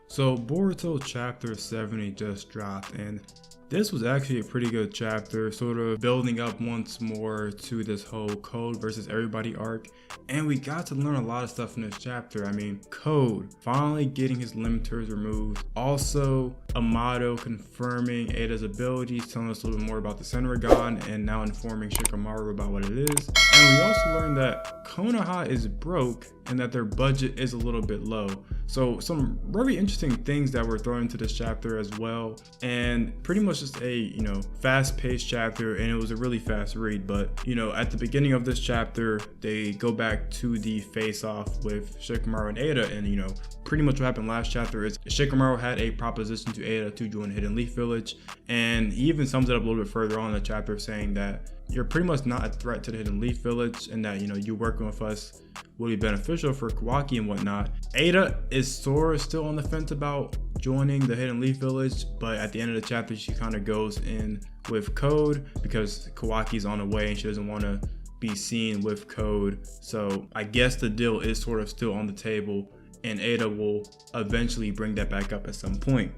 So Boruto chapter 70 just dropped, and this was actually a pretty good chapter, sort of building up once more to this whole Code versus everybody arc. And we got to learn a lot of stuff in this chapter. I mean, Code finally getting his limiters removed. Also, Amado confirming Ada's abilities, telling us a little bit more about the Senrigan, and now informing Shikamaru about what it is. And we also learned that Konoha is broke and that their budget is a little bit low. So some very interesting things that were thrown into this chapter as well. And pretty much just a, fast-paced chapter, and it was a really fast read. But, at the beginning of this chapter, they go back to the face-off with Shikamaru and Ada, and, pretty much what happened last chapter is Shikamaru had a proposition to Ada to join Hidden Leaf Village, and he even sums it up a little bit further on in the chapter, saying that you're pretty much not a threat to the Hidden Leaf Village, and that, you working with us will be beneficial for Kawaki and whatnot. Ada is sort of still on the fence about joining the Hidden Leaf Village, but at the end of the chapter, she kind of goes in with Code because Kawaki's on the way and she doesn't want to be seen with Code. So I guess the deal is sort of still on the table, and Ada will eventually bring that back up at some point.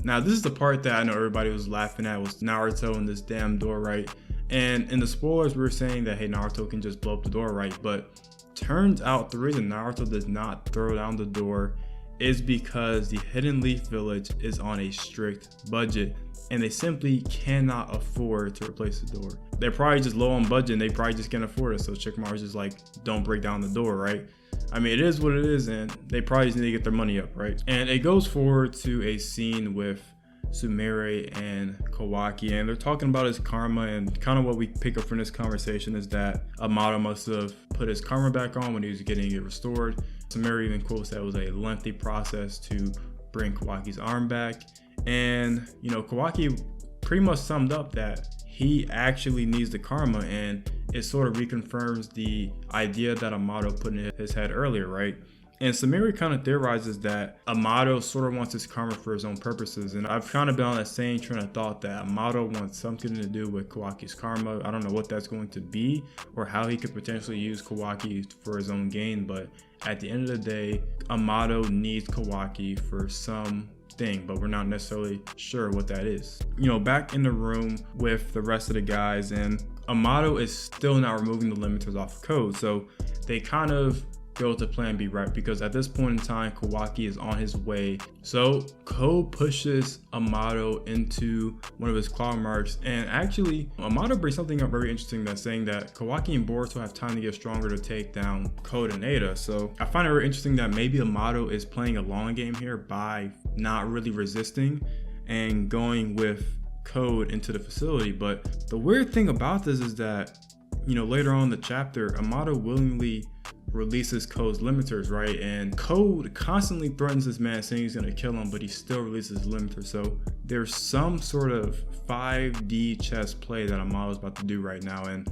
Now, this is the part that I know everybody was laughing at, was Naruto and this damn door, right? And in the spoilers, we were saying that, hey, Naruto can just blow up the door, right? But turns out the reason Naruto does not throw down the door is because the Hidden Leaf Village is on a strict budget, and they simply cannot afford to replace the door. They're probably just low on budget and they probably just can't afford it. So Shikamaru's just like, don't break down the door, right? I mean, it is what it is, and they probably just need to get their money up, right? And it goes forward to a scene with Sumire and Kawaki, and they're talking about his karma, and kind of what we pick up from this conversation is that Amado must have put his karma back on when he was getting it restored. Sumire even quotes that it was a lengthy process to bring Kawaki's arm back, and Kawaki pretty much summed up that he actually needs the karma, and it sort of reconfirms the idea that Amado put in his head earlier, right? And Sumire kind of theorizes that Amado sort of wants his karma for his own purposes. And I've kind of been on that same train of thought that Amado wants something to do with Kawaki's karma. I don't know what that's going to be or how he could potentially use Kawaki for his own gain. But at the end of the day, Amado needs Kawaki for something, but we're not necessarily sure what that is. Back in the room with the rest of the guys, and Amado is still not removing the limiters off of Code. So they kind of go to plan B, right? Because at this point in time, Kawaki is on his way. So Code pushes Amado into one of his claw marks, and actually Amado brings something up very interesting, that's saying that Kawaki and Boruto have time to get stronger to take down Code and Ada. So I find it very interesting that maybe Amado is playing a long game here by not really resisting and going with Code into the facility. But the weird thing about this is that, later on in the chapter, Amado willingly releases Code's limiters, right? And Code constantly threatens this man, saying he's gonna kill him, but he still releases his limiters. So there's some sort of 5D chess play that Amado's about to do right now. And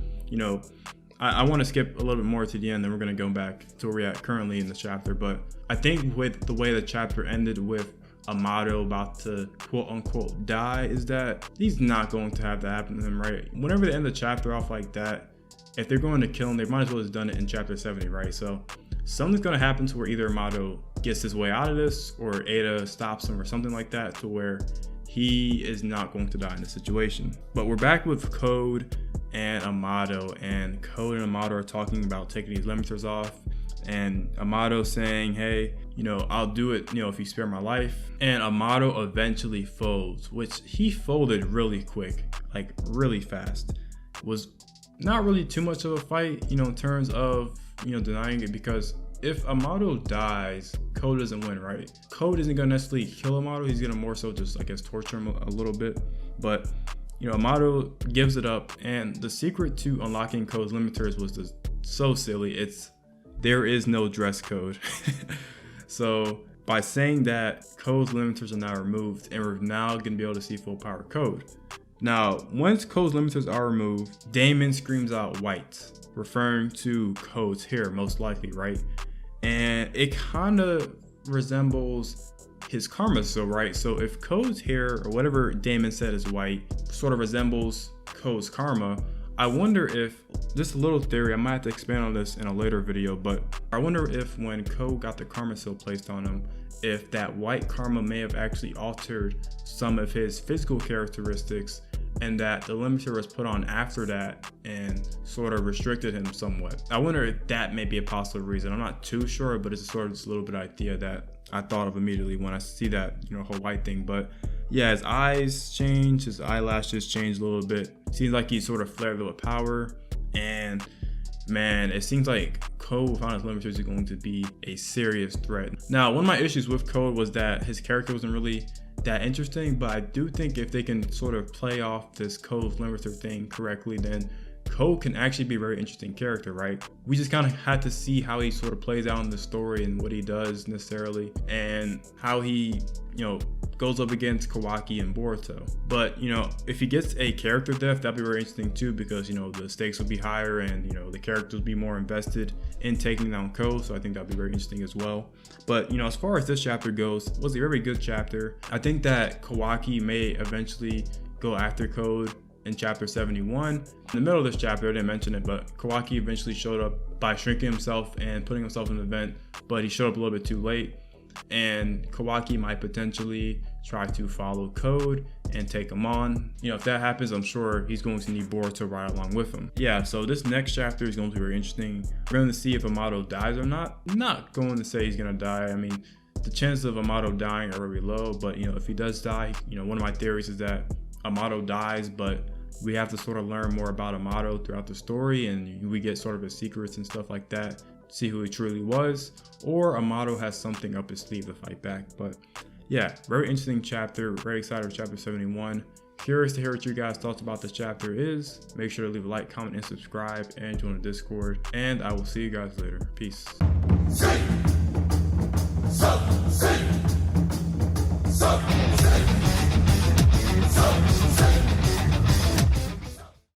I want to skip a little bit more to the end, then we're gonna go back to where we're at currently in the chapter. But I think with the way the chapter ended with Amado about to quote unquote die, is that he's not going to have that happen to him, right? Whenever they end the chapter off like that, if they're going to kill him, they might as well have done it in chapter 70, right? So something's going to happen to where either Amado gets his way out of this, or Ada stops him, or something like that, to where he is not going to die in this situation. But we're back with Code and Amado, and Code and Amado are talking about taking these limiters off, and Amado saying, hey, I'll do it, if you spare my life. And Amado eventually folds, which he folded really quick, like really fast. Was not really too much of a fight, in terms of, denying it, because if Amado dies, Code doesn't win, right? Code isn't going to necessarily kill Amado. He's going to more so just, torture him a little bit. But, Amado gives it up. And the secret to unlocking Code's limiters was just so silly. There is no dress code. So by saying that Code's limiters are now removed, and we're now going to be able to see full power Code. Now, once Code's limiters are removed, Damon screams out white, referring to Code's hair, most likely, right? And it kind of resembles his karma, right? So if Code's hair, or whatever Damon said is white, sort of resembles Code's karma, I wonder if, just a little theory, I might have to expand on this in a later video, but I wonder if when Ko got the karma seal placed on him, if that white karma may have actually altered some of his physical characteristics, and that the limiter was put on after that and sort of restricted him somewhat. I wonder if that may be a possible reason. I'm not too sure, but it's sort of just a little bit idea that I thought of immediately when I see that, whole white thing. But yeah, his eyes change, his eyelashes change a little bit. Seems like he's sort of flared with power, and man, it seems like Ko without his limiters is going to be a serious threat. Now, one of my issues with Ko was that his character wasn't really that interesting, but I do think if they can sort of play off this Ko's limiter thing correctly, then Ko can actually be a very interesting character, right? We just kind of had to see how he sort of plays out in the story and what he does necessarily, and how he, goes up against Kawaki and Boruto. But, if he gets a character death, that'd be very interesting too, because, the stakes will be higher and, the characters will be more invested in taking down Ko. So I think that'd be very interesting as well. But, as far as this chapter goes, it was a very good chapter. I think that Kawaki may eventually go after Ko in chapter 71. In the middle of this chapter, I didn't mention it, but Kawaki eventually showed up by shrinking himself and putting himself in the vent, but he showed up a little bit too late. And Kawaki might potentially try to follow Code and take him on. If that happens, I'm sure he's going to need Boruto right along with him. Yeah, so this next chapter is going to be very interesting. We're going to see if Amado dies or not. I'm not going to say he's going to die. I mean, the chances of Amado dying are very low, but if he does die, one of my theories is that Amado dies, but we have to sort of learn more about Amado throughout the story, and we get sort of his secrets and stuff like that, see who he truly was, or Amado has something up his sleeve to fight back. But yeah, very interesting chapter. Very excited for chapter 71. Curious to hear what you guys thoughts about this chapter is. Make sure to leave a like, comment, and subscribe, and join the Discord. And I will see you guys later. Peace.